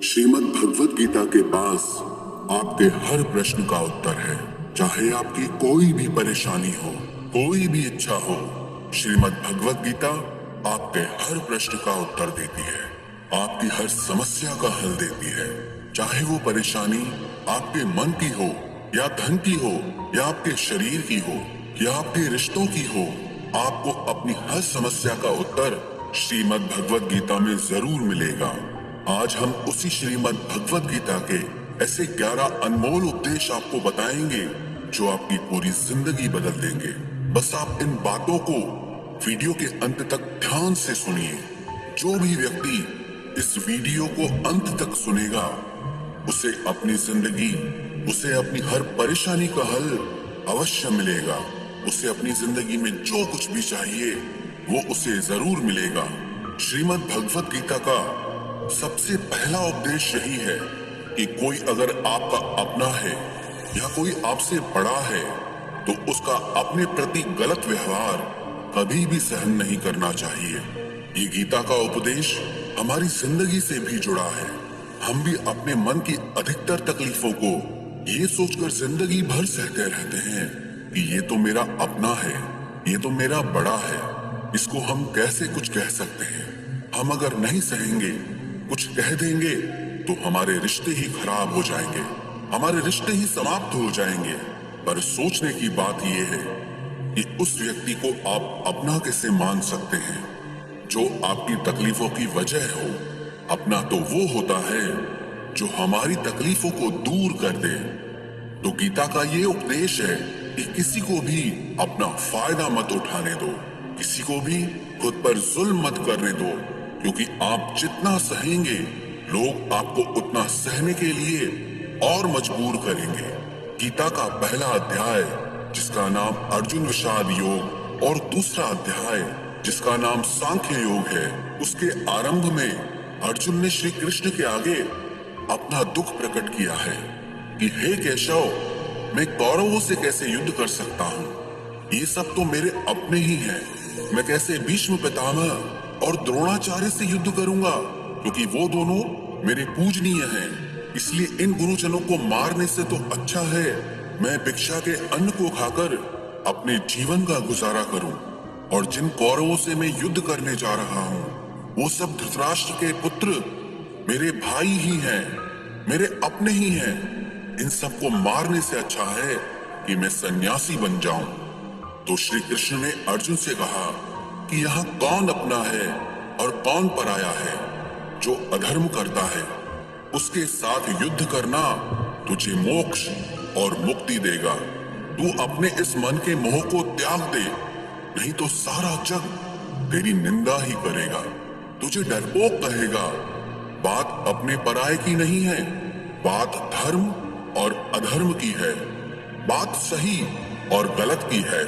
श्रीमद् भगवत गीता के पास आपके हर प्रश्न का उत्तर है। चाहे आपकी कोई भी परेशानी हो, कोई भी इच्छा हो, श्रीमद् भगवत गीता आपके हर प्रश्न का उत्तर देती है, आपकी हर समस्या का हल देती है। चाहे वो परेशानी आपके मन की हो, या धन की हो, या आपके शरीर की हो, या आपके रिश्तों की हो, आपको अपनी हर समस्या का उत्तर श्रीमद् भगवत गीता में जरूर मिलेगा। आज हम उसी श्रीमद् भगवत गीता के ऐसे 11 अनमोल उपदेश आपको बताएंगे जो आपकी पूरी जिंदगी बदल देंगे। बस आप इन बातों को वीडियो के अंत तक ध्यान से सुनिए। जो भी व्यक्ति इस वीडियो को अंत तक सुनेगा, उसे अपनी जिंदगी, उसे अपनी हर परेशानी का हल अवश्य मिलेगा। उसे अपनी जिंदगी में जो कुछ भी चाहिए वो उसे जरूर मिलेगा। श्रीमद् भगवत गीता का सबसे पहला उपदेश यही है कि कोई अगर आपका अपना है या कोई आपसे बड़ा है तो उसका अपने प्रति गलत व्यवहार कभी भी सहन नहीं करना चाहिए। ये गीता का उपदेश हमारी जिंदगी से भी जुड़ा है। हम भी अपने मन की अधिकतर तकलीफों को ये सोचकर जिंदगी भर सहते रहते हैं कि ये तो मेरा अपना है, ये तो मेरा बड़ा है, इसको हम कैसे कुछ कह सकते हैं। हम अगर नहीं सहेंगे, कुछ कह देंगे तो हमारे रिश्ते ही खराब हो जाएंगे, हमारे रिश्ते ही समाप्त हो जाएंगे। पर सोचने की बात यह है कि उस व्यक्ति को आप अपना कैसे मान सकते हैं जो आपकी तकलीफों की वजह हो। अपना तो वो होता है जो हमारी तकलीफों को दूर कर दे। तो गीता का ये उपदेश है कि किसी को भी अपना फायदा मत उठाने दो, किसी को भी खुद पर जुल्म मत करने दो, क्योंकि आप जितना सहेंगे लोग आपको उतना सहने के लिए और मजबूर करेंगे। गीता का पहला अध्याय जिसका नाम अर्जुन विषाद योग और दूसरा अध्याय जिसका नाम सांख्य योग है, उसके आरंभ में अर्जुन ने श्री कृष्ण के आगे अपना दुख प्रकट किया है कि हे केशव, मैं कौरवों से कैसे युद्ध कर सकता हूँ। ये सब तो मेरे अपने ही हैं। मैं कैसे भीष्म पितामह और द्रोणाचार्य से युद्ध करूंगा, क्योंकि वो दोनों मेरे पूजनीय हैं। इसलिए इन गुरुजनों को मारने से तो अच्छा है मैं भिक्षा के अन्न को खाकर अपने जीवन का गुजारा करूं। और जिन कौरवों से मैं युद्ध करने जा रहा हूं, वो सब धृतराष्ट्र के पुत्र मेरे भाई ही हैं, मेरे अपने ही हैं। इन सबको मारने से अच्छा है कि मैं सन्यासी बन जाऊं। तो श्री कृष्ण ने अर्जुन से कहा कि यहाँ कौन अपना है और कौन पराया है। जो अधर्म करता है उसके साथ युद्ध करना तुझे मोक्ष और मुक्ति देगा। तू अपने इस मन के मोह को त्याग दे, नहीं तो सारा जग तेरी निंदा ही करेगा, तुझे डरपोक कहेगा। बात अपने पराये की नहीं है, बात धर्म और अधर्म की है, बात सही और गलत की है।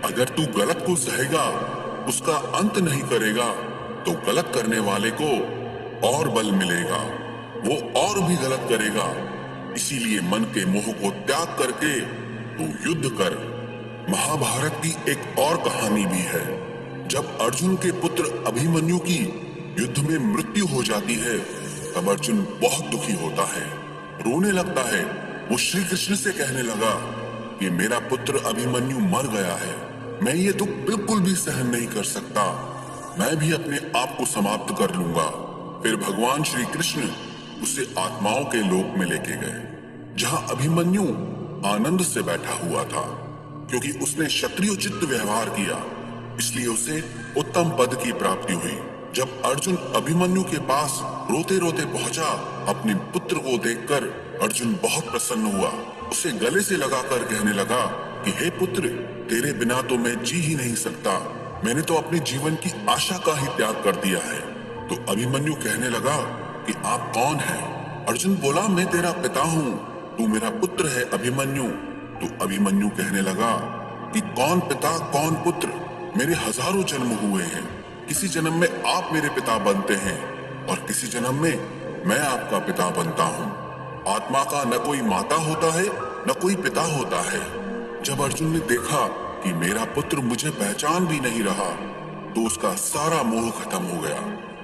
अगर तू गलत को सहेगा, उसका अंत नहीं करेगा, तो गलत करने वाले को और बल मिलेगा, वो और भी गलत करेगा। इसीलिए मन के मोह को त्याग करके तू युद्ध कर। महाभारत की एक और कहानी भी है। जब अर्जुन के पुत्र अभिमन्यु की युद्ध में मृत्यु हो जाती है, तब अर्जुन बहुत दुखी होता है, रोने लगता है। वो श्री कृष्ण से कहने लगा कि मेरा पुत्र अभिमन्यु मर गया है, मैं ये दुख बिल्कुल भी सहन नहीं कर सकता, मैं भी अपने आप को समाप्त कर लूंगा। फिर भगवान श्री कृष्ण उसे आत्माओं के लोक में लेके गए, जहां अभिमन्यु आनंद से बैठा हुआ था। क्योंकि उसने क्षत्रियोचित व्यवहार किया, इसलिए उसे उत्तम पद की प्राप्ति हुई। जब अर्जुन अभिमन्यु के पास रोते रोते पहुंचा, अपने पुत्र को देखकर अर्जुन बहुत प्रसन्न हुआ। उसे गले से लगाकर कहने लगा कि हे पुत्र, तेरे बिना तो मैं जी ही नहीं सकता, मैंने तो अपने जीवन की आशा का ही त्याग कर दिया है। तो अभिमन्यु कहने लगा कि आप कौन हैं? अर्जुन बोला, मैं तेरा पिता हूँ, तू मेरा पुत्र है अभिमन्यु। तो अभिमन्यु कहने लगा कि कौन पिता कौन पुत्र, मेरे हजारों जन्म हुए हैं। किसी जन्म में आप मेरे पिता बनते हैं और किसी जन्म में मैं आपका पिता बनता हूँ। आत्मा का न कोई माता होता है न कोई पिता होता है। जब अर्जुन ने देखा कि मेरा पुत्र मुझे पहचान भी नहीं रहा, तो उसका सारा मोह खत्म हो गया।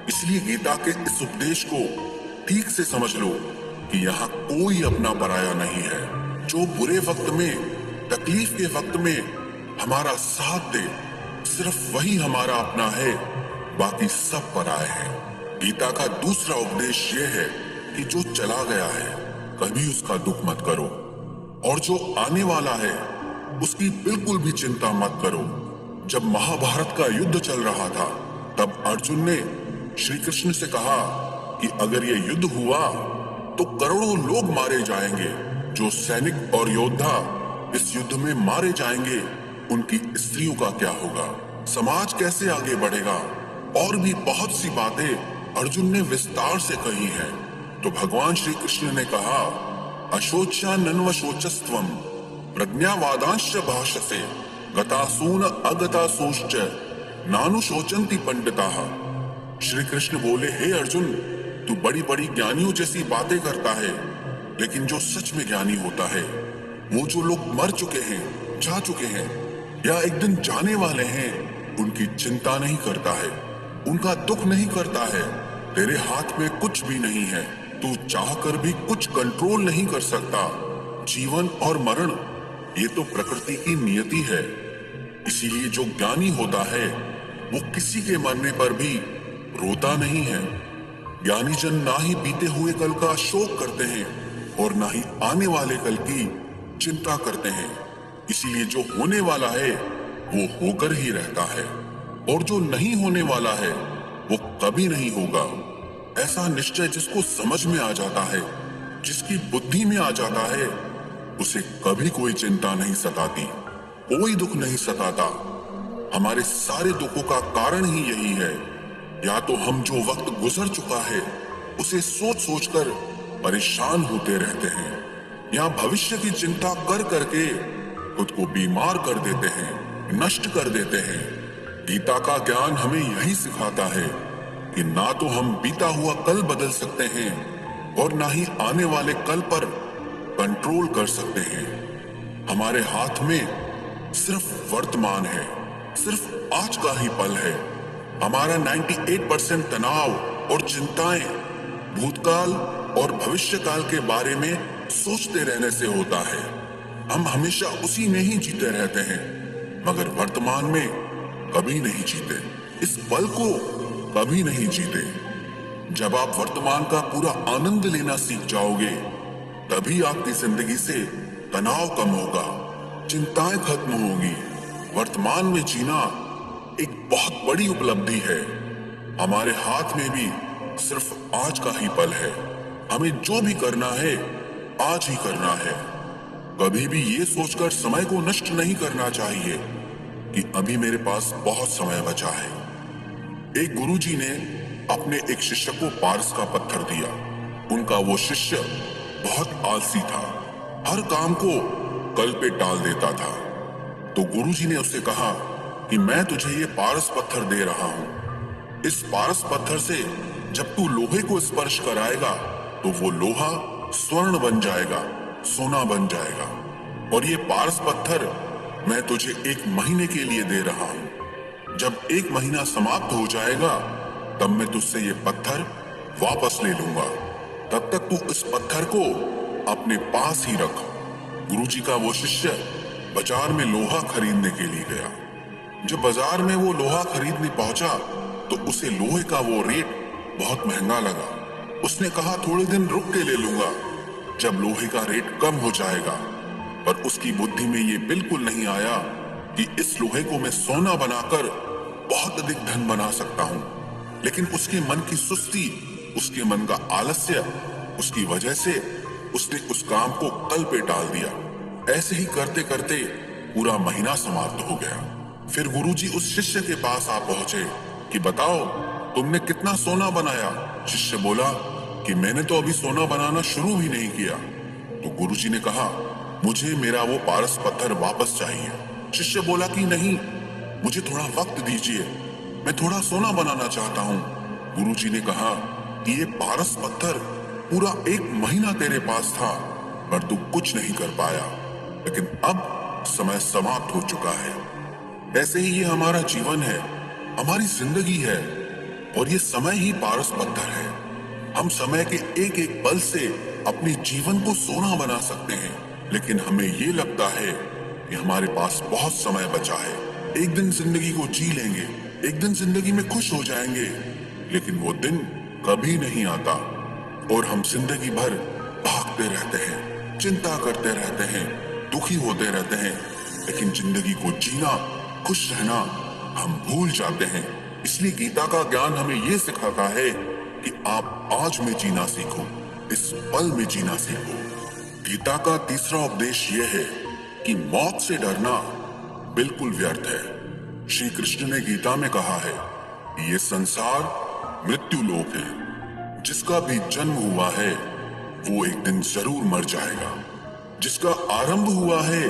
इसलिए गीता के इस उपदेश को ठीक से समझ लो कि यहाँ कोई अपना पराया नहीं है। जो बुरे वक्त में, तकलीफ के वक्त में हमारा साथ दे, सिर्फ वही हमारा अपना है, बाकी सब पराए हैं। गीता का दूसरा उपदेश ये है कि जो चला गया है कभी उसका दुख मत करो, और जो आने वाला है उसकी बिल्कुल भी चिंता मत करो। जब महाभारत का युद्ध चल रहा था तब अर्जुन ने श्री कृष्ण से कहा कि अगर ये युद्ध हुआ तो करोड़ों लोग मारे जाएंगे। जो सैनिक और योद्धा इस युद्ध में मारे जाएंगे उनकी स्त्रियों का क्या होगा, समाज कैसे आगे बढ़ेगा। और भी बहुत सी बातें अर्जुन ने विस्तार से कही हैं। तो भगवान श्री कृष्ण ने कहा, अशोच्यानन्व शोचस्त्वम प्रज्ञावादांश्च भाषसे गतासून अगतासूश्च नानुशोचन्ति पंडिताः। श्री कृष्ण बोले, हे अर्जुन, तू बड़ी बड़ी ज्ञानियों जैसी बातें करता है, लेकिन जो सच में ज्ञानी होता है, वो जो लोग मर चुके हैं, जा चुके हैं या एक दिन जाने वाले हैं, उनकी चिंता नहीं करता है, उनका दुख नहीं करता है। तेरे हाथ में कुछ भी नहीं है, तू चाहकर भी कुछ कंट्रोल नहीं कर सकता। जीवन और मरण ये तो प्रकृति की नियति है। इसीलिए जो ज्ञानी होता है वो किसी के मरने पर भी रोता नहीं है। ज्ञानी जन ना ही बीते हुए कल का शोक करते हैं और ना ही आने वाले कल की चिंता करते हैं। इसीलिए जो होने वाला है वो होकर ही रहता है, और जो नहीं होने वाला है वो कभी नहीं होगा। ऐसा निश्चय जिसको समझ में आ जाता है, जिसकी बुद्धि में आ जाता है, उसे कभी कोई चिंता नहीं सताती, कोई दुख नहीं सताता। हमारे सारे दुखों का कारण ही यही है। या तो हम जो वक्त गुजर चुका है उसे सोच सोच कर परेशान होते रहते हैं, या भविष्य की चिंता कर करके खुद को बीमार कर देते हैं, नष्ट कर देते हैं। गीता का ज्ञान हमें यही सिखाता है कि ना तो हम बीता हुआ कल बदल सकते हैं और ना ही आने वाले कल पर कंट्रोल कर सकते हैं। हमारे हाथ में सिर्फ वर्तमान है, सिर्फ आज का ही पल है। हमारा 98% तनाव और चिंताएं भूतकाल और भविष्यकाल के बारे में सोचते रहने से होता है। हम हमेशा उसी में ही जीते रहते हैं, मगर वर्तमान में कभी नहीं जीते, इस पल को कभी नहीं जीते। जब आप वर्तमान का पूरा आनंद लेना सीख जाओगे, तभी आपकी जिंदगी से तनाव कम होगा, चिंताएं खत्म होगी। वर्तमान में जीना एक बहुत बड़ी उपलब्धि है। हमारे हाथ में भी सिर्फ आज का ही पल है। हमें जो भी करना है आज ही करना है। कभी भी ये सोचकर समय को नष्ट नहीं करना चाहिए कि अभी मेरे पास बहुत समय बचा है। एक गुरुजी ने अपने एक शिष्य को पारस का पत्थर दिया। उनका वो शिष्य बहुत आलसी था, हर काम को कल पे टाल देता था। तो गुरुजी ने उससे कहा कि मैं तुझे ये पारस पत्थर दे रहा हूं। इस पारस पत्थर से जब तू लोहे को स्पर्श कराएगा तो वो लोहा स्वर्ण बन जाएगा, सोना बन जाएगा। और ये पारस पत्थर मैं तुझे 1 महीने के लिए दे रहा हूं। जब 1 महीना समाप्त हो जाएगा तब मैं तुझसे ये पत्थर वापस ले लूंगा। तब तक तू इस पत्थर को अपने पास ही रख। गुरुजी का वो शिष्य बाजार में लोहा खरीदने के लिए गया। जब बाजार में वो लोहा खरीदने पहुंचा तो उसे लोहे का वो रेट बहुत महंगा लगा। उसने कहा थोड़े दिन रुक के ले लूंगा, जब लोहे का रेट कम हो जाएगा। पर उसकी बुद्धि में ये बिल्कुल नहीं आया कि इस लोहे को मैं सोना बनाकर बहुत अधिक धन बना सकता हूँ। लेकिन उसके मन की सुस्ती, उसके मन का आलस्य, उसकी वजह से उसने उस काम को कल पे टाल दिया। ऐसे ही करते करते पूरा महीना समाप्त हो गया। फिर गुरुजी उस शिष्य के पास आ पहुंचे कि बताओ तुमने कितना सोना बनाया। शिष्य बोला कि मैंने तो अभी सोना बनाना शुरू भी नहीं किया। तो गुरुजी ने कहा मुझे मेरा वो पारस पत्थर वापस चाहिए। शिष्य बोला कि नहीं, मुझे थोड़ा वक्त दीजिए, मैं थोड़ा सोना बनाना चाहता हूँ। गुरुजी ने कहा कि ये पारस पत्थर पूरा 1 महीना तेरे पास था पर तू कुछ नहीं कर पाया, लेकिन अब समय समाप्त हो चुका है। ऐसे ही ये हमारा जीवन है, हमारी जिंदगी है, और ये समय ही पारस पत्थर है। हम समय के एक एक पल से अपने जीवन को सोना बना सकते हैं, लेकिन हमें ये लगता है कि हमारे पास बहुत समय बचा है। एक दिन जिंदगी को जी लेंगे, एक दिन जिंदगी में खुश हो जाएंगे, लेकिन वो दिन कभी नहीं आता और हम जिंदगी भर भागते रहते हैं, चिंता करते रहते हैं, दुखी होते रहते हैं, लेकिन जिंदगी को जीना, खुश रहना हम भूल जाते हैं। इसलिए गीता का ज्ञान हमें ये सिखाता है कि आप आज में जीना सीखो, इस पल में जीना सीखो। गीता का तीसरा उपदेश यह है कि मौत से डरना बिल्कुल व्यर्थ है। श्री कृष्ण ने गीता में कहा है कि ये संसार मृत्यु लोक है। जिसका भी जन्म हुआ है वो एक दिन जरूर मर जाएगा। जिसका आरंभ हुआ है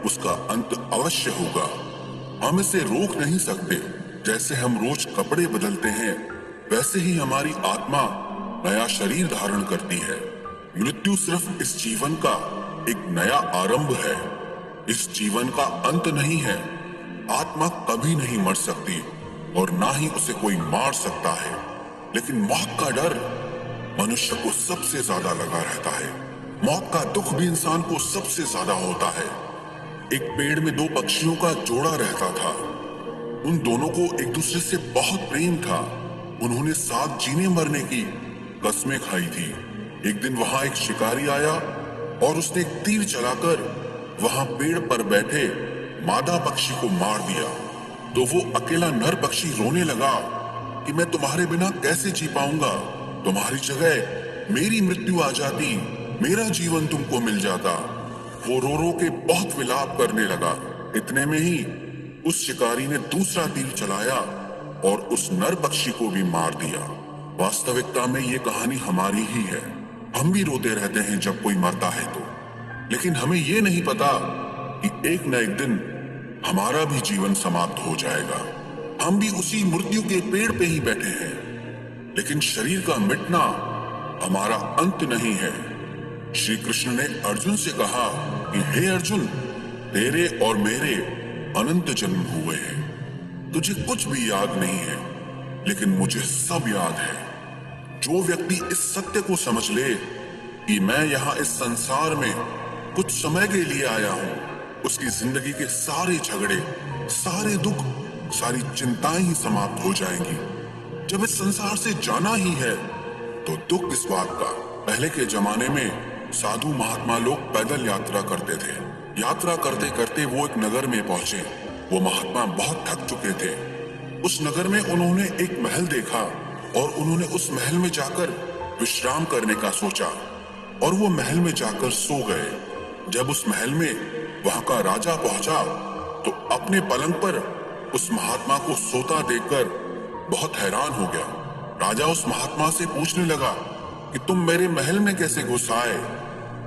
उसका अंत अवश्य होगा। हम इसे रोक नहीं सकते। जैसे हम रोज कपड़े बदलते हैं, वैसे ही हमारी आत्मा नया शरीर धारण करती है। मृत्यु सिर्फ इस जीवन का एक नया आरंभ है, इस जीवन का अंत नहीं है। आत्मा कभी नहीं मर सकती और ना ही उसे कोई मार सकता है, लेकिन मौत का डर मनुष्य को सबसे ज्यादा लगा रहता है। मौत का दुख भी इंसान को सबसे ज्यादा होता है। एक पेड़ में दो पक्षियों का जोड़ा रहता था। उन दोनों को एक दूसरे से बहुत प्रेम था। उन्होंने साथ जीने मरने की कस्में खाई थी। एक दिन वहां एक शिकारी आया और उसने एक तीर चलाकर वहां पेड़ पर बैठे मादा पक्षी को मार दिया। तो वो अकेला नर पक्षी रोने लगा कि मैं तुम्हारे बिना कैसे जी पाऊंगा। तुम्हारी जगह मेरी मृत्यु आ जाती, मेरा जीवन तुमको मिल जाता। वो रो रो के बहुत विलाप करने लगा। इतने में ही उस शिकारी ने दूसरा तीर चलाया और उस नर पक्षी को भी मार दिया। वास्तविकता में ये कहानी हमारी ही है। हम भी रोते रहते हैं जब कोई मरता है तो, लेकिन हमें ये नहीं पता कि एक न एक दिन हमारा भी जीवन समाप्त हो जाएगा। हम भी उसी मृत्यु के पेड़ पे ही बैठे हैं, लेकिन शरीर का मिटना हमारा अंत नहीं है। श्री कृष्ण ने अर्जुन से कहा कि हे अर्जुन, तेरे और मेरे अनंत जन्म हुए हैं। तुझे कुछ भी याद नहीं है, लेकिन मुझे सब याद है। जो व्यक्ति इस सत्य को समझ ले कि मैं यहाँ इस संसार में कुछ समय के लिए आया हूँ, उसकी जिंदगी के सारे झगड़े, सारे दुख, सारी चिंताएं ही समाप्त हो जाएंगी। जब इस संसार से जाना ही है तो दुख किस बात का। पहले के जमाने में साधु महात्मा लोग पैदल यात्रा करते थे। यात्रा करते करते वो एक नगर में पहुंचे। वो महात्मा बहुत थक चुके थे। उस नगर में उन्होंने एक महल देखा और उन्होंने उस महल में जाकर विश्राम करने का सोचा और वो महल में जाकर सो गए। जब उस महल में वहां का राजा पहुंचा तो अपने पलंग पर उस महात्मा को सोता देखकर बहुत हैरान हो गया। राजा उस महात्मा से पूछने लगा कि तुम मेरे महल में कैसे घुस आए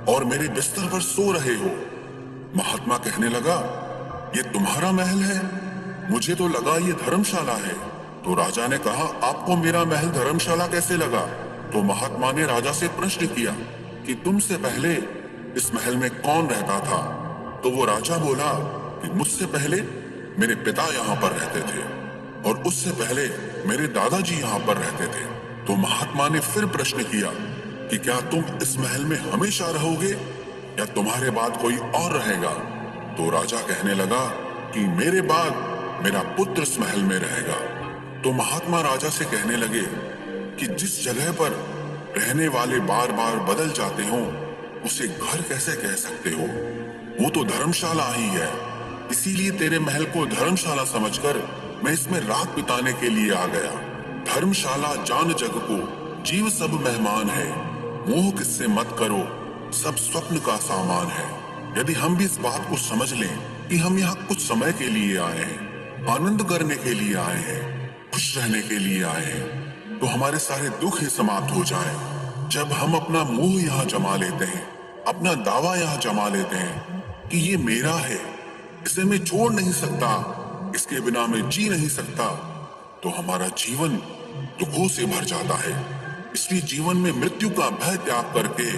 और मेरे बिस्तर पर सो रहे हो। महात्मा कहने लगा, ये तुम्हारा महल है, मुझे तो लगा ये धर्मशाला है। तो राजा ने कहा, आपको मेरा महल धर्मशाला कैसे लगा? तो महात्मा ने राजा से प्रश्न किया कि तुमसे पहले इस महल में कौन रहता था? तो वो राजा बोला कि मुझसे पहले मेरे पिता यहाँ पर रहते थे और उससे पहले मेरे दादाजी यहाँ पर रहते थे। तो महात्मा ने फिर प्रश्न किया कि क्या तुम इस महल में हमेशा रहोगे या तुम्हारे बाद कोई और रहेगा? तो राजा कहने लगा कि मेरे बाद मेरा पुत्र इस महल में रहेगा। तो महात्मा राजा से कहने लगे कि जिस जगह पर रहने वाले बार बार बदल जाते हो उसे घर कैसे कह सकते हो? वो तो धर्मशाला ही है। इसीलिए तेरे महल को धर्मशाला समझकर मैं इसमें रात बिताने के लिए आ गया। धर्मशाला जान जग को, जीव सब मेहमान है। मोह किससे मत करो, सब स्वप्न का सामान है। यदि हम भी इस बात को समझ लें कि हम यहाँ कुछ समय के लिए आए हैं, आनंद करने के लिए आए हैं, खुश रहने के लिए आए हैं, तो हमारे सारे दुख ही समाप्त हो जाए। जब हम अपना मोह यहाँ जमा लेते हैं, अपना दावा यहाँ जमा लेते हैं कि ये मेरा है, इसे मैं छोड़ नहीं सकता, इसके बिना मैं जी नहीं सकता, तो हमारा जीवन दुखों से भर जाता है। इसलिए जीवन में मृत्यु का भय त्याग करके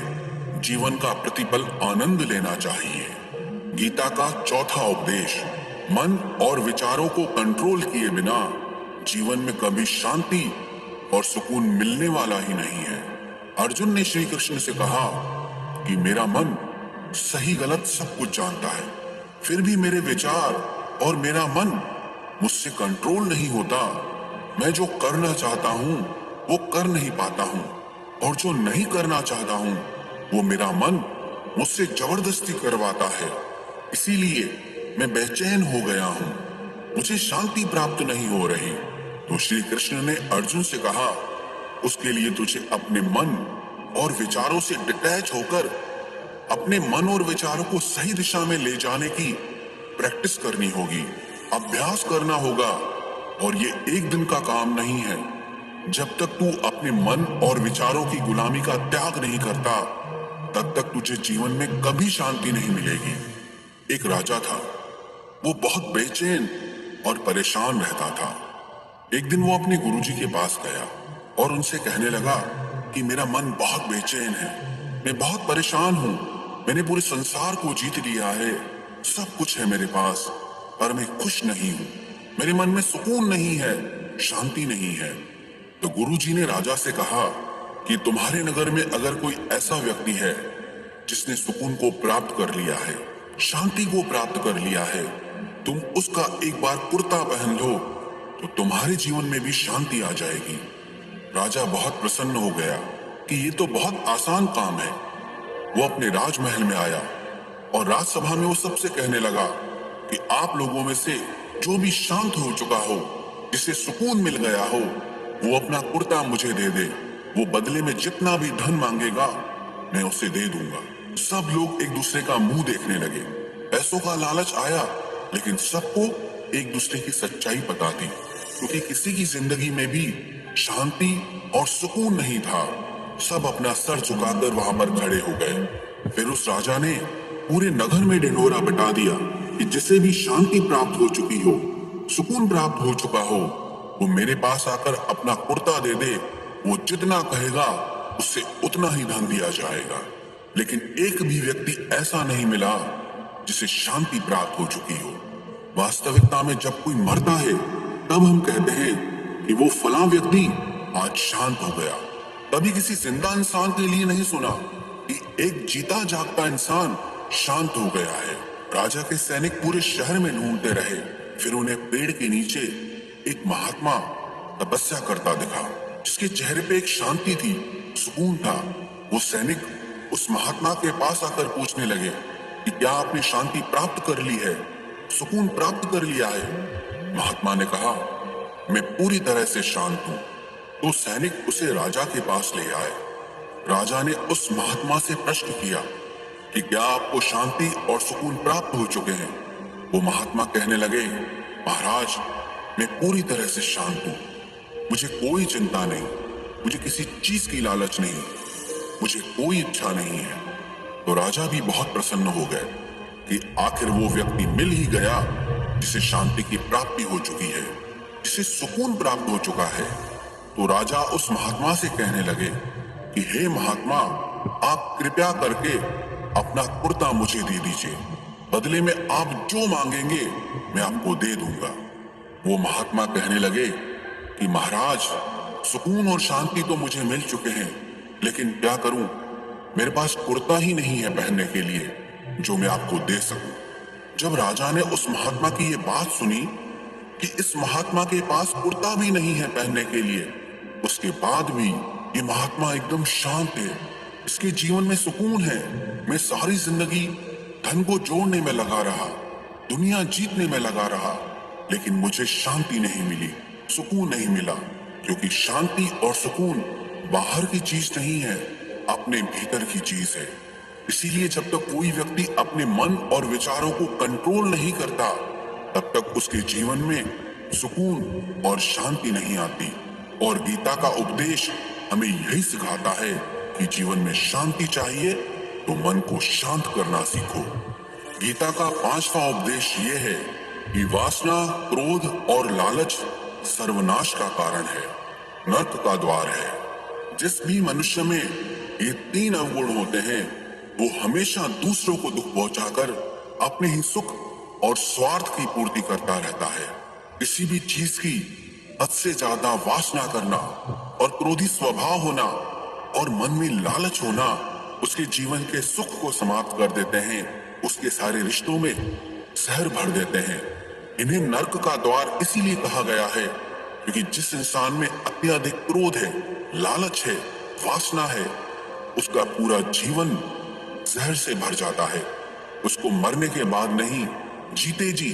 जीवन का प्रतिपल आनंद लेना चाहिए। गीता का चौथा उपदेश, मन और विचारों को कंट्रोल किए बिना जीवन में कभी शांति और सुकून मिलने वाला ही नहीं है। अर्जुन ने श्री कृष्ण से कहा कि मेरा मन सही गलत सब कुछ जानता है, फिर भी मेरे विचार और मेरा मन मुझसे कंट्रोल नहीं होता। मैं जो करना चाहता हूँ वो कर नहीं पाता हूँ, और जो नहीं करना चाहता हूँ वो मेरा मन मुझसे जबरदस्ती करवाता है। इसीलिए मैं बेचैन हो गया हूँ, मुझे शांति प्राप्त नहीं हो रही। तो श्री कृष्ण ने अर्जुन से कहा, उसके लिए तुझे अपने मन और विचारों से डिटैच होकर अपने मन और विचारों को सही दिशा में ले जाने की प्रैक्टिस करनी होगी, अभ्यास करना होगा। और ये एक दिन का काम नहीं है। जब तक तू अपने मन और विचारों की गुलामी का त्याग नहीं करता, तब तक तुझे जीवन में कभी शांति नहीं मिलेगी। एक राजा था, वो बहुत बेचैन और परेशान रहता था। एक दिन वो अपने गुरुजी के पास गया और उनसे कहने लगा कि मेरा मन बहुत बेचैन है, मैं बहुत परेशान हूँ, मैंने पूरे संसार को जीत लिया है, सब कुछ है मेरे पास, पर मैं खुश नहीं हूँ, मेरे मन में सुकून नहीं है, शांति नहीं है। तो गुरुजी ने राजा से कहा कि तुम्हारे नगर में अगर कोई ऐसा व्यक्ति है जिसने सुकून को प्राप्त कर लिया है, शांति को प्राप्त कर लिया है, तुम उसका एक बार कुर्ता पहन लो तो तुम्हारे जीवन में भी शांति आ जाएगी। राजा बहुत प्रसन्न हो गया कि ये तो बहुत आसान काम है। वो अपने राजमहल में आया और राजसभा में वो सबसे कहने लगा कि आप लोगों में से जो भी शांत हो चुका हो, जिसे सुकून मिल गया हो, वो अपना कुर्ता मुझे दे दे। वो बदले में जितना भी धन मांगेगा मैं उसे दे दूंगा। सब लोग एक दूसरे का मुंह देखने लगे। पैसों का लालच आया, लेकिन सबको एक दूसरे की सच्चाई पता थी, क्योंकि किसी की जिंदगी में भी शांति और सुकून नहीं था। सब अपना सर झुकाकर वहां पर खड़े हो गए। फिर उस राजा ने पूरे नगर में ढिंढोरा पिटा दिया कि जिसे भी शांति प्राप्त हो चुकी हो, सुकून प्राप्त हो चुका हो, वो मेरे पास आकर अपना कुर्ता दे दे। वो जितना कहेगा उससे उतना ही धन दिया जाएगा। लेकिन एक भी व्यक्ति ऐसा नहीं मिला जिसे शांति प्राप्त हो चुकी हो। वास्तविकता में जब कोई मरता है तब हम कहते हैं कि वो फलां व्यक्ति आज शांत हो गया। कभी किसी जिंदा इंसान के लिए नहीं सुना कि एक जीता जागता इंसान शांत हो गया है। राजा के सैनिक पूरे शहर में ढूंढते रहे, फिर उन्हें पेड़ के नीचे एक महात्मा तपस्या करता दिखा, जिसके चेहरे पे एक शांति थी, सुकून था। वो सैनिक उस महात्मा के पास आकर पूछने लगे कि क्या आपने शांति प्राप्त कर ली है, सुकून प्राप्त कर लिया है? महात्मा ने कहा, मैं पूरी तरह से शांत हूँ। तो सैनिक उसे राजा के पास ले आए। राजा ने उस महात्मा से प्रश्न किया कि क्या आपको शांति और सुकून प्राप्त हो चुके हैं? वो महात्मा कहने लगे, महाराज, मैं पूरी तरह से शांत हूँ, मुझे कोई चिंता नहीं, मुझे किसी चीज की लालच नहीं, मुझे कोई इच्छा नहीं है। तो राजा भी बहुत प्रसन्न हो गए कि आखिर वो व्यक्ति मिल ही गया जिसे शांति की प्राप्ति हो चुकी है, जिसे सुकून प्राप्त हो चुका है। तो राजा उस महात्मा से कहने लगे कि हे महात्मा, आप कृपया करके अपना कुर्ता मुझे दे दीजिए, बदले में आप जो मांगेंगे मैं आपको दे दूंगा। वो महात्मा कहने लगे कि महाराज, सुकून और शांति तो मुझे मिल चुके हैं, लेकिन क्या करूं, मेरे पास कुर्ता ही नहीं है पहनने के लिए जो मैं आपको दे सकूं। जब राजा ने उस महात्मा की ये बात सुनी कि इस महात्मा के पास कुर्ता भी नहीं है पहनने के लिए, उसके बाद भी ये महात्मा एकदम शांत है, इसके जीवन में सुकून है। मैं सारी जिंदगी धन को जोड़ने में लगा रहा, दुनिया जीतने में लगा रहा, लेकिन मुझे शांति नहीं मिली, सुकून नहीं मिला, क्योंकि शांति और सुकून बाहर की चीज नहीं है, अपने भीतर की चीज है। इसीलिए जब तक कोई व्यक्ति अपने मन और विचारों को कंट्रोल नहीं करता, तब तक उसके जीवन में सुकून और शांति नहीं आती। और गीता का उपदेश हमें यही सिखाता है कि जीवन में शांति चाहिए तो मन को शांत करना सीखो। गीता का 5वां उपदेश ये है कि वासना, क्रोध और लालच सर्वनाश का कारण है, नरक का द्वार है। जिस भी मनुष्य में ये 3 अवगुण होते हैं, वो हमेशा दूसरों को दुख पहुंचाकर अपने ही सुख और स्वार्थ की पूर्ति करता रहता है। किसी भी चीज की हद से ज्यादा वासना करना और क्रोधी स्वभाव होना और मन में लालच होना उसके जीवन के सुख को समाप्त कर देते हैं, उसके सारे रिश्तों में जहर भर देते हैं। इन्हें नर्क का द्वार इसीलिए कहा गया है क्योंकि जिस इंसान में अत्यधिक क्रोध है, लालच है, वासना है, उसका पूरा जीवन जहर से भर जाता है। उसको मरने के बाद नहीं, जीते जी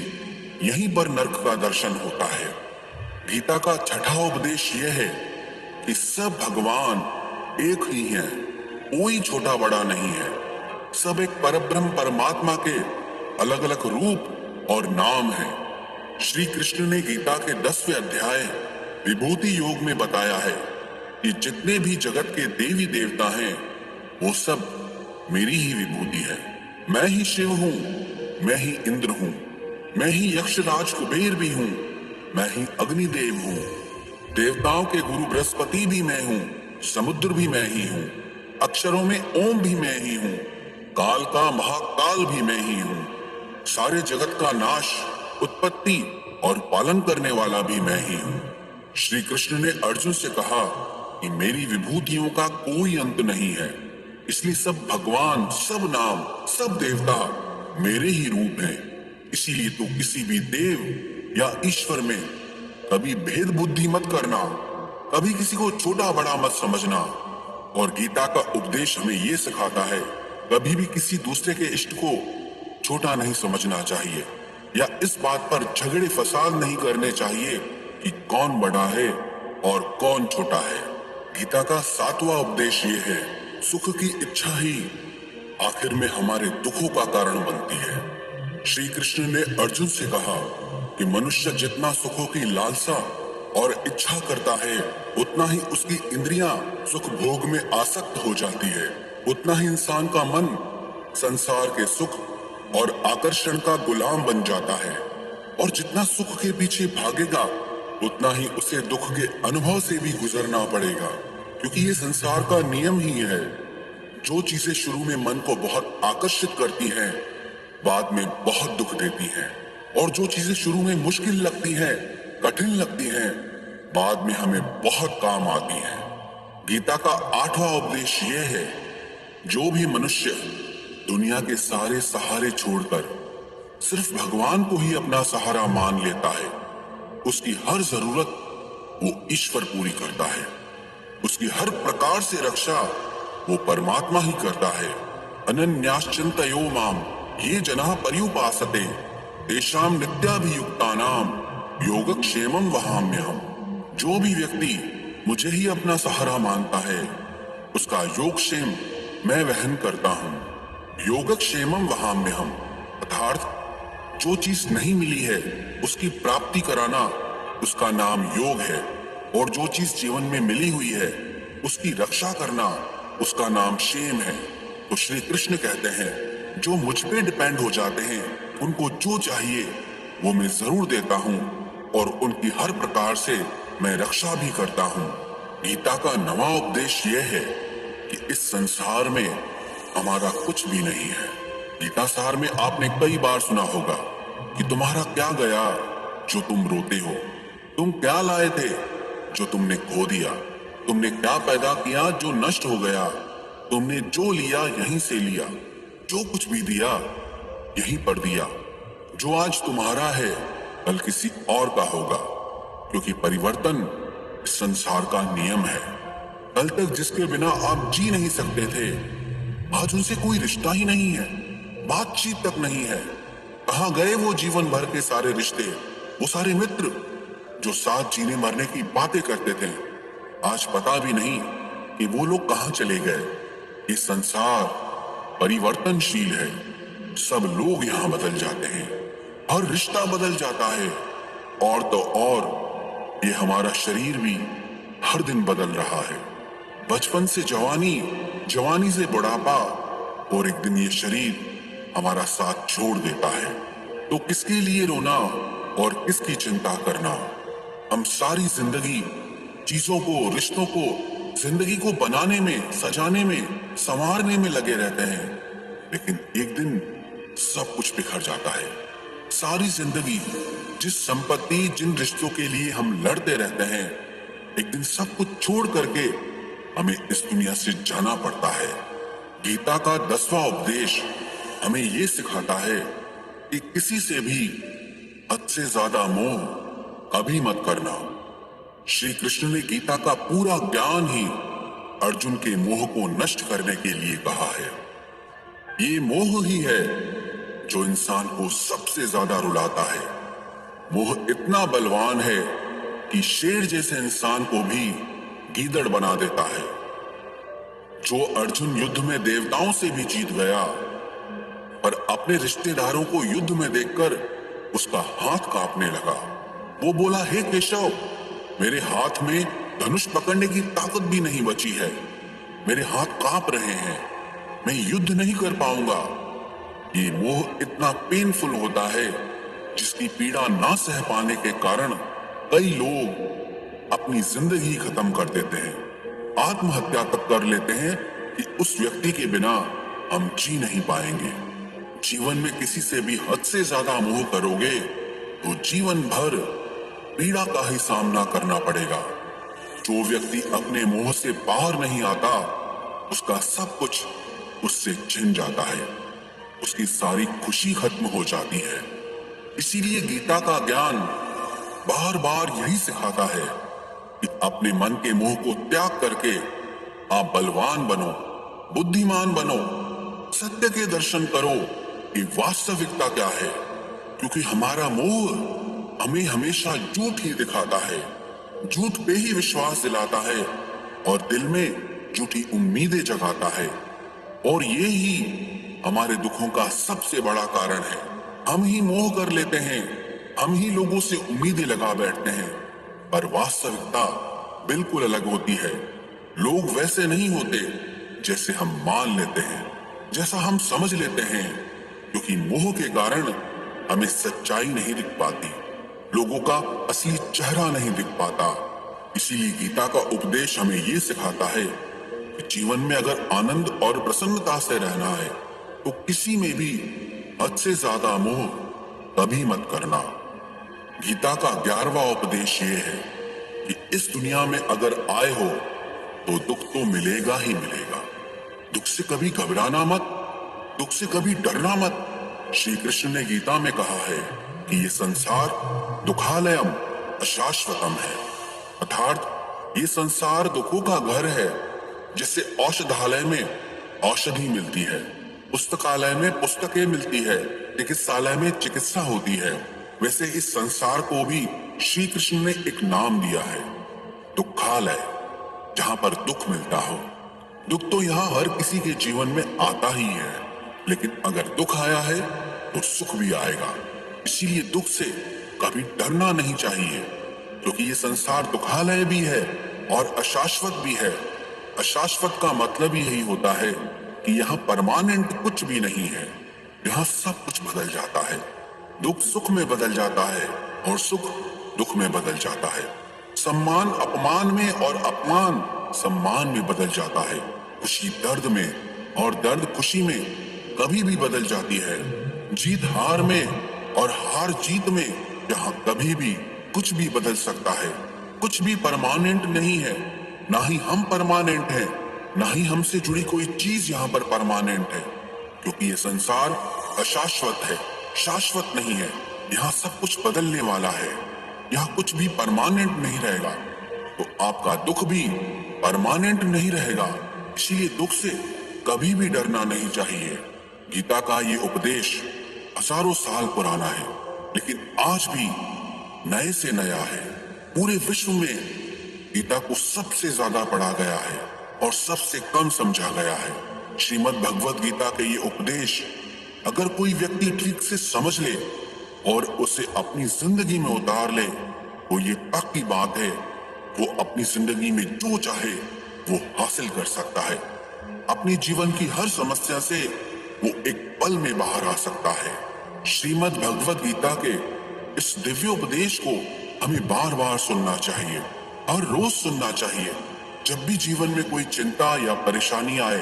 यहीं पर नर्क का दर्शन होता है। गीता का छठा उपदेश यह है कि सब भगवान एक ही हैं, कोई छोटा बड़ा नहीं है। सब एक परब्रह्म परमात्मा के अलग अलग रूप और नाम है। श्री कृष्ण ने गीता के 10वें अध्याय विभूति योग में बताया है कि जितने भी जगत के देवी देवता हैं वो सब मेरी ही विभूति है। मैं ही शिव हूँ, मैं ही इंद्र हूँ, मैं ही यक्षराज कुबेर भी हूँ, मैं ही अग्निदेव हूँ। देवताओं के गुरु बृहस्पति भी मैं हूँ, समुद्र भी मैं ही हूँ, अक्षरों में ओम भी मैं ही हूँ, काल का महाकाल भी मैं ही हूँ, सारे जगत का नाश, उत्पत्ति और पालन करने वाला भी मैं ही हूँ। श्री कृष्ण ने अर्जुन से कहा कि मेरी विभूतियों का कोई अंत नहीं है, इसलिए सब भगवान, सब नाम, सब देवता मेरे ही रूप हैं। इसीलिए तू किसी भी देव या ईश्वर में कभी भेद बुद्धि मत करना, कभी किसी को छोटा बड़ा मत समझना। और गीता का उपदेश हमें ये सिखाता है कभी भी किसी दूसरे के इष्ट को छोटा नहीं समझना चाहिए या इस बात पर झगड़े फसाद नहीं करने चाहिए कि कौन बड़ा है और कौन छोटा है। गीता का 7वां उपदेश ये है, सुख की इच्छा ही आखिर में हमारे दुखों का कारण बनती है। श्री कृष्ण ने अर्जुन से कहा कि मनुष्य जितना सुखों की लालसा और इच्छा करता है उतना ही उसकी इंद्रियां सुख भोग में आसक्त हो जाती है, उतना ही इंसान का मन संसार के सुख और आकर्षण का गुलाम बन जाता है। और जितना सुख के पीछे भागेगा उतना ही उसे दुख के अनुभव से भी गुजरना पड़ेगा, क्योंकि ये संसार का नियम ही है। जो चीजें शुरू में मन को बहुत आकर्षित करती हैं बाद में बहुत दुख देती हैं, और जो चीजें शुरू में मुश्किल लगती हैं, कठिन लगती हैं, बाद में हमें बहुत काम आती हैं। गीता का 8वां उपदेश यह है, जो भी मनुष्य दुनिया के सारे सहारे छोड़कर सिर्फ भगवान को ही अपना सहारा मान लेता है, उसकी हर जरूरत वो ईश्वर पूरी करता है। उसकी हर प्रकार से रक्षा वो परमात्मा ही करता है। अनन्याश्चिन्तयो माम ये जनाः पर्युपासते तेषां नित्याभियुक्तानां योगक्षेमं वहाम्यहम्। जो भी व्यक्ति मुझे ही अपना सहारा मानता है उसका योगक्षेम मैं वहन करता हूँ। योगक्षेमं वहाम्यहम् अर्थात जो चीज नहीं मिली है उसकी प्राप्ति कराना उसका नाम योग है, और जो चीज जीवन में मिली हुई है उसकी रक्षा करना उसका नाम क्षेम है। तो श्री कृष्ण कहते हैं जो मुझ पे डिपेंड हो जाते हैं उनको जो चाहिए वो मैं जरूर देता हूँ और उनकी हर प्रकार से मैं रक्षा भी करता हूँ। गीता का 9वां उपदेश यह है कि इस संसार में हमारा कुछ भी नहीं है। गीता सार में आपने कई बार सुना होगा कि तुम्हारा क्या गया जो तुम रोते हो, तुम क्या लाए थे जो तुमने खो दिया, तुमने क्या पैदा किया जो नष्ट हो गया, तुमने जो लिया यहीं से लिया, जो कुछ भी दिया यहीं पर दिया। जो आज तुम्हारा है कल किसी और का होगा, क्योंकि परिवर्तन इस संसार का नियम है। कल तक जिसके बिना आप जी नहीं सकते थे आज उनसे कोई रिश्ता ही नहीं है, बातचीत तक नहीं है। कहाँ गए वो जीवन भर के सारे रिश्ते, वो सारे मित्र जो साथ जीने मरने की बातें करते थे, आज पता भी नहीं कि वो लोग कहाँ चले गए। ये संसार परिवर्तनशील है, सब लोग यहाँ बदल जाते हैं, हर रिश्ता बदल जाता है, और तो और ये हमारा शरीर भी हर दिन बदल रहा है। बचपन से जवानी, जवानी से बुढ़ापा, और एक दिन ये शरीर हमारा साथ छोड़ देता है। तो किसके लिए रोना और किसकी चिंता करना। हम सारी जिंदगी चीजों को, रिश्तों को, जिंदगी को बनाने में, सजाने में, संवारने में लगे रहते हैं, लेकिन एक दिन सब कुछ बिखर जाता है। सारी जिंदगी जिस संपत्ति, जिन रिश्तों के लिए हम लड़ते रहते हैं एक दिन सब कुछ छोड़ करके हमें इस दुनिया से जाना पड़ता है। गीता का 10वां उपदेश हमें ये सिखाता है कि किसी से भी हद से ज्यादा मोह कभी मत करना। श्री कृष्ण ने गीता का पूरा ज्ञान ही अर्जुन के मोह को नष्ट करने के लिए कहा है। ये मोह ही है जो इंसान को सबसे ज्यादा रुलाता है। मोह इतना बलवान है कि शेर जैसे इंसान को भी गीदड़ बना देता है। जो अर्जुन युद्ध में देवताओं से भी जीत गया, पर अपने रिश्तेदारों को युद्ध में देखकर उसका हाथ कांपने लगा। वो बोला, हे केशव, मेरे हाथ में धनुष पकड़ने की ताकत भी नहीं बची है, मेरे हाथ कांप रहे हैं, मैं युद्ध नहीं कर पाऊंगा। ये मोह इतना पेनफुल होता है जिसकी पीड़ा ना सह पाने के कारण कई लोग अपनी जिंदगी खत्म कर देते हैं, आत्महत्या तक कर लेते हैं कि उस व्यक्ति के बिना हम जी नहीं पाएंगे। जीवन में किसी से भी हद से ज्यादा मोह करोगे तो जीवन भर पीड़ा का ही सामना करना पड़ेगा। जो व्यक्ति अपने मोह से बाहर नहीं आता, उसका सब कुछ उससे छिन जाता है, उसकी सारी खुशी खत्म हो जाती है। इसीलिए गीता का ज्ञान बार बार यही सिखाता है कि अपने मन के मोह को त्याग करके आप बलवान बनो, बुद्धिमान बनो, सत्य के दर्शन करो कि वास्तविकता क्या है। क्योंकि हमारा मोह हमें हमेशा झूठ ही दिखाता है, झूठ पे ही विश्वास दिलाता है और दिल में झूठी उम्मीदें जगाता है। और ये ही हमारे दुखों का सबसे बड़ा कारण है। हम ही मोह कर लेते हैं, हम ही लोगों से उम्मीदें लगा बैठते हैं, पर वास्तविकता बिल्कुल अलग होती है। लोग वैसे नहीं होते जैसे हम मान लेते हैं, जैसा हम समझ लेते हैं, क्योंकि मोह के कारण हमें सच्चाई नहीं दिख पाती, लोगों का असली चेहरा नहीं दिख पाता। इसीलिए गीता का उपदेश हमें ये सिखाता है कि जीवन में अगर आनंद और प्रसन्नता से रहना है तो किसी में भी हद से ज्यादा मोह कभी मत करना। गीता का 11वां उपदेश ये है कि इस दुनिया में अगर आए हो तो दुख तो मिलेगा ही मिलेगा। दुख से कभी घबराना मत, दुख से कभी डरना मत। श्री कृष्ण ने गीता में कहा है कि ये संसार दुखालयम अशाश्वतम है, अर्थात ये संसार दुखों का घर है। जैसे औषधालय में औषधि मिलती है, पुस्तकालय में पुस्तकें मिलती है, चिकित्सालय में चिकित्सा होती है, वैसे इस संसार को भी श्री कृष्ण ने एक नाम दिया है, दुखालय, जहां पर दुख मिलता हो। दुख तो यहाँ हर किसी के जीवन में आता ही है, लेकिन अगर दुख आया है तो सुख भी आएगा। इसीलिए दुख से कभी डरना नहीं चाहिए, क्योंकि ये संसार दुखालय भी है और अशाश्वत भी है। अशाश्वत का मतलब ही यही होता है कि यहाँ परमानेंट कुछ भी नहीं है, यहाँ सब कुछ बदल जाता है। दुख सुख में बदल जाता है और सुख दुख में बदल जाता है। सम्मान अपमान में और अपमान सम्मान में बदल जाता है। खुशी दर्द में और दर्द खुशी में कभी भी बदल जाती है। जीत हार में और हार जीत में यहाँ कभी भी कुछ भी बदल सकता है। कुछ भी परमानेंट नहीं है, ना ही हम परमानेंट हैं, ना ही हमसे जुड़ी कोई चीज यहाँ पर परमानेंट है, क्योंकि ये संसार अशाश्वत है, शाश्वत नहीं है। यहाँ सब कुछ बदलने वाला है, यहाँ कुछ भी परमानेंट नहीं रहेगा। तो आपका दुख भी परमानेंट नहीं रहेगा, इसीलिए दुख से कभी भी डरना नहीं चाहिए। गीता का ये उपदेश हजारों साल पुराना है, लेकिन आज भी नए से नया है। पूरे विश्व में गीता को सबसे ज्यादा पढ़ा गया है और सबसे कम समझा गया है। श्रीमद् भगवत गीता के ये उपदेश अगर कोई व्यक्ति ठीक से समझ ले और उसे अपनी जिंदगी में उतार ले तो ये पक्की बात है, वो अपनी जिंदगी में जो चाहे वो हासिल कर सकता है। अपने जीवन की हर समस्या से वो एक पल में बाहर आ सकता है। श्रीमद् भगवत गीता के इस दिव्य उपदेश को हमें बार बार सुनना चाहिए और रोज सुनना चाहिए। जब भी जीवन में कोई चिंता या परेशानी आए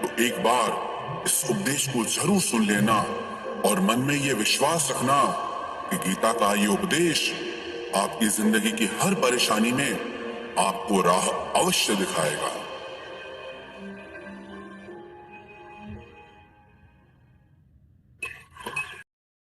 तो एक बार इस उपदेश को जरूर सुन लेना और मन में ये विश्वास रखना कि गीता का ये उपदेश आपकी जिंदगी की हर परेशानी में आपको राह अवश्य दिखाएगा।